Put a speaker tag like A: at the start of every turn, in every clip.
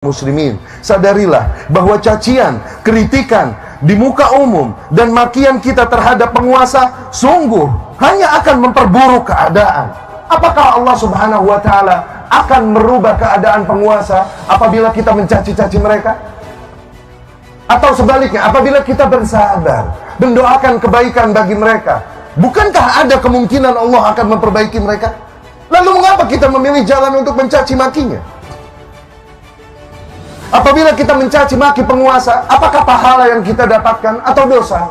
A: muslimin, sadarilah bahwa cacian, kritikan di muka umum dan makian kita terhadap penguasa sungguh hanya akan memperburuk keadaan. Apakah Allah Subhanahu wa Ta'ala akan merubah keadaan penguasa apabila kita mencaci-caci mereka? Atau sebaliknya, apabila kita bersabar, mendoakan kebaikan bagi mereka, bukankah ada kemungkinan Allah akan memperbaiki mereka? Lalu mengapa kita memilih jalan untuk mencaci makinya? Apabila kita mencaci maki penguasa, apakah pahala yang kita dapatkan atau dosa?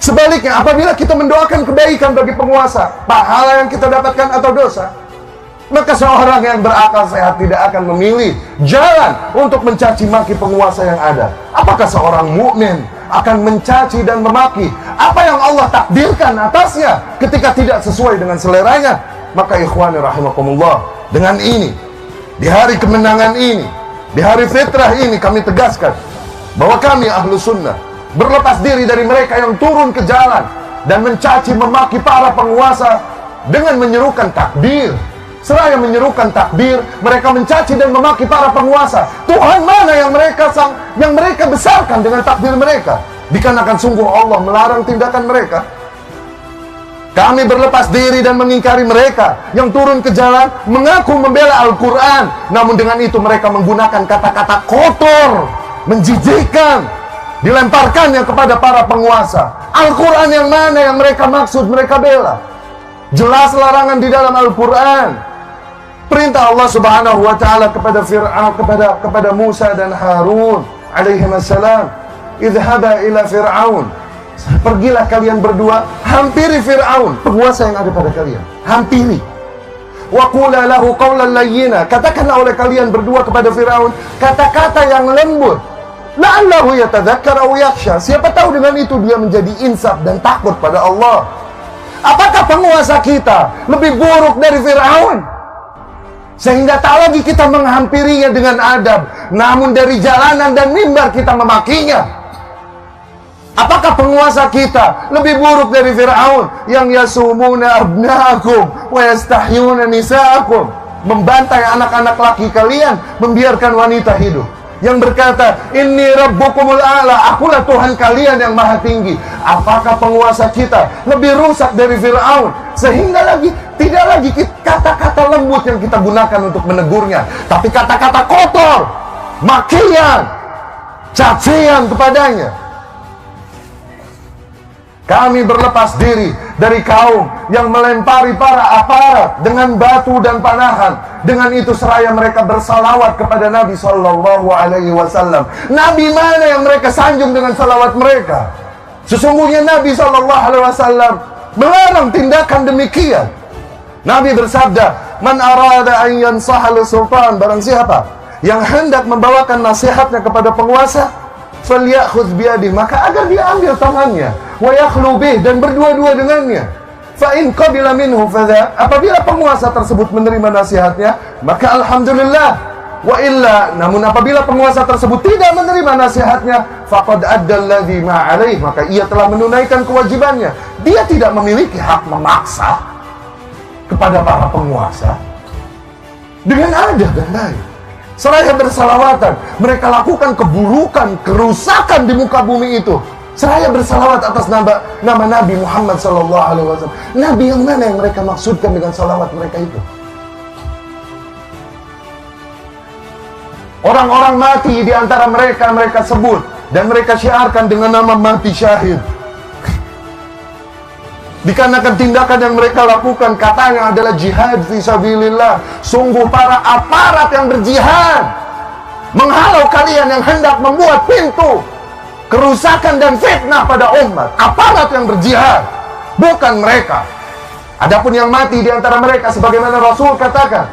A: Sebaliknya, apabila kita mendoakan kebaikan bagi penguasa, pahala yang kita dapatkan atau dosa? Maka seorang yang berakal sehat tidak akan memilih jalan untuk mencaci maki penguasa yang ada. Apakah seorang mukmin akan mencaci dan memaki apa yang Allah takdirkan atasnya ketika tidak sesuai dengan seleranya? Maka ikhwani rahimakumullah, dengan ini, di hari kemenangan ini, di hari fitrah ini, kami tegaskan bahwa kami ahlu sunnah berlepas diri dari mereka yang turun ke jalan dan mencaci memaki para penguasa dengan menyerukan takbir. Seraya menyerukan takbir, mereka mencaci dan memaki para penguasa. Tuhan mana yang mereka besarkan dengan takbir mereka? Dikarenakan sungguh Allah melarang tindakan mereka. Kami berlepas diri dan mengingkari mereka yang turun ke jalan mengaku membela Al-Quran, namun dengan itu mereka menggunakan kata-kata kotor, menjijikkan, dilemparkannya kepada para penguasa. Al-Quran yang mana yang mereka maksud, mereka bela? Jelas larangan di dalam Al-Quran. Perintah Allah Subhanahu wa Ta'ala kepada Fir'aun, kepada Musa dan Harun alaihimassalam, idhaba ila Fir'aun, pergilah kalian berdua, hampiri Fir'aun, penguasa yang ada pada kalian. Hampiri. Wa qula lahu qawlan layyina, katakanlah oleh kalian berdua kepada Fir'aun kata-kata yang lembut. La'allahu yatadzakkar aw yakhsha, siapa tahu dengan itu dia menjadi insaf dan takut pada Allah. Apakah penguasa kita lebih buruk dari Fir'aun? Sehingga tak lagi kita menghampirinya dengan adab, namun dari jalanan dan mimbar kita memakinya. Apakah penguasa kita lebih buruk dari Fir'aun yang yasumuna abna'akum wa yastahyuna nisa'akum, membantai anak-anak laki kalian, membiarkan wanita hidup, yang berkata inni rabbukumul a'la, akulah Tuhan kalian yang maha tinggi? Apakah penguasa kita lebih rusak dari Fir'aun sehingga tidak lagi kata-kata lembut yang kita gunakan untuk menegurnya, tapi kata-kata kotor, makian, cacian kepadanya? Kami berlepas diri dari kaum yang melempari para aparat dengan batu dan panahan. Dengan itu seraya mereka bersalawat kepada Nabi Sallallahu Alaihi Wasallam. Nabi mana yang mereka sanjung dengan salawat mereka? Sesungguhnya Nabi Sallallahu Alaihi Wasallam melarang tindakan demikian. Nabi bersabda, "Man arada an yansaha sultan," barang siapa yang hendak membawakan nasihatnya kepada penguasa, falyakhudh biyadihi, maka agar dia ambil tangannya, wa yakhlu bih, dan berdua-dua dengannya. Fa in qabila minhu fadha, apabila penguasa tersebut menerima nasihatnya, maka alhamdulillah. Wa illa, namun apabila penguasa tersebut tidak menerima nasihatnya, faqad adda alladhi ma alaih, maka ia telah menunaikan kewajibannya. Dia tidak memiliki hak memaksa kepada para penguasa. Dengan adab dan baik, seraya bersalawatan, mereka lakukan keburukan, kerusakan di muka bumi itu. Seraya bersalawat atas nama Nabi Muhammad SAW. Nabi yang mana yang mereka maksudkan dengan salawat mereka itu? Orang-orang mati di antara mereka, mereka sebut dan mereka syiarkan dengan nama mati syahid. Dikarenakan tindakan yang mereka lakukan katanya adalah jihad fisabilillah. Sungguh para aparat yang berjihad menghalau kalian yang hendak membuat pintu kerusakan dan fitnah pada umat. Aparat yang berjihad, bukan mereka. Adapun yang mati di antara mereka, sebagaimana Rasul katakan,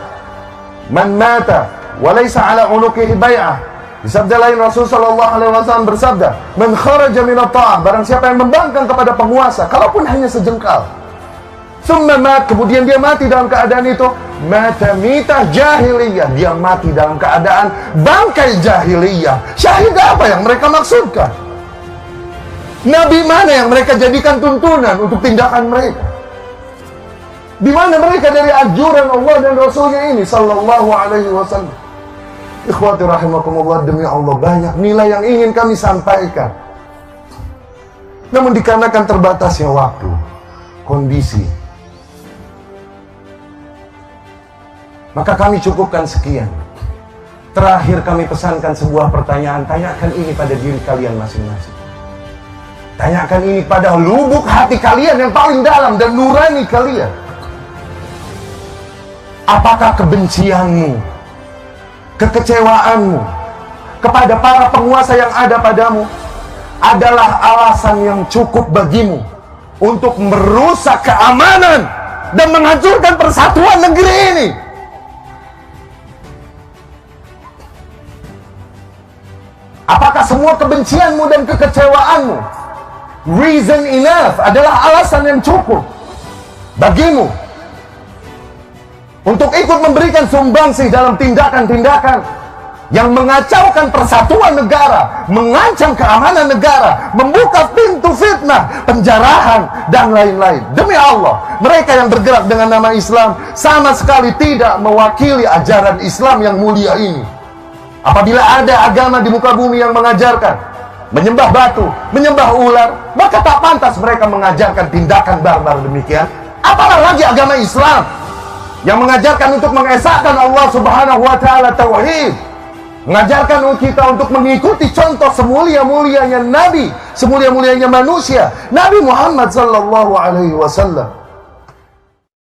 A: man mata walaysa ala unuqihi bai'ah. Di sabda lain Rasul sallallahu alaihi wasallam bersabda, man kharaja minat ta'ah, barang siapa yang membangkang kepada penguasa kalaupun hanya sejengkal, thumma mat, kemudian dia mati dalam keadaan itu, mata mitah jahiliyah, dia mati dalam keadaan bangkai jahiliyah. Syahid apa yang mereka maksudkan? Nabi mana yang mereka jadikan tuntunan untuk tindakan mereka? Di mana mereka dari anjuran Allah dan Rasulnya ini sallallahu alaihi wasallam? Ikhwati rahimakumullah, demi Allah banyak nilai yang ingin kami sampaikan. Namun dikarenakan terbatasnya waktu, kondisi, maka kami cukupkan sekian. Terakhir kami pesankan sebuah pertanyaan, tanyakan ini pada diri kalian masing-masing. Tanyakan ini pada lubuk hati kalian yang paling dalam dan nurani kalian. Apakah kebencianmu, kekecewaanmu kepada para penguasa yang ada padamu adalah alasan yang cukup bagimu untuk merusak keamanan dan menghancurkan persatuan negeri ini? Apakah semua kebencianmu dan kekecewaanmu reason enough, adalah alasan yang cukup bagimu untuk ikut memberikan sumbangsih dalam tindakan-tindakan yang mengacaukan persatuan negara, mengancam keamanan negara, membuka pintu fitnah, penjarahan, dan lain-lain? Demi Allah, mereka yang bergerak dengan nama Islam sama sekali tidak mewakili ajaran Islam yang mulia ini. Apabila ada agama di muka bumi yang mengajarkan menyembah batu, menyembah ular, maka tak pantas mereka mengajarkan tindakan barbar demikian. Apalagi lagi agama Islam yang mengajarkan untuk mengesahkan Allah Subhanahu wa Ta'ala, tauhid, mengajarkan kita untuk mengikuti contoh semulia-mulianya Nabi, semulia-mulianya manusia, Nabi Muhammad sallallahu alaihi wasallam.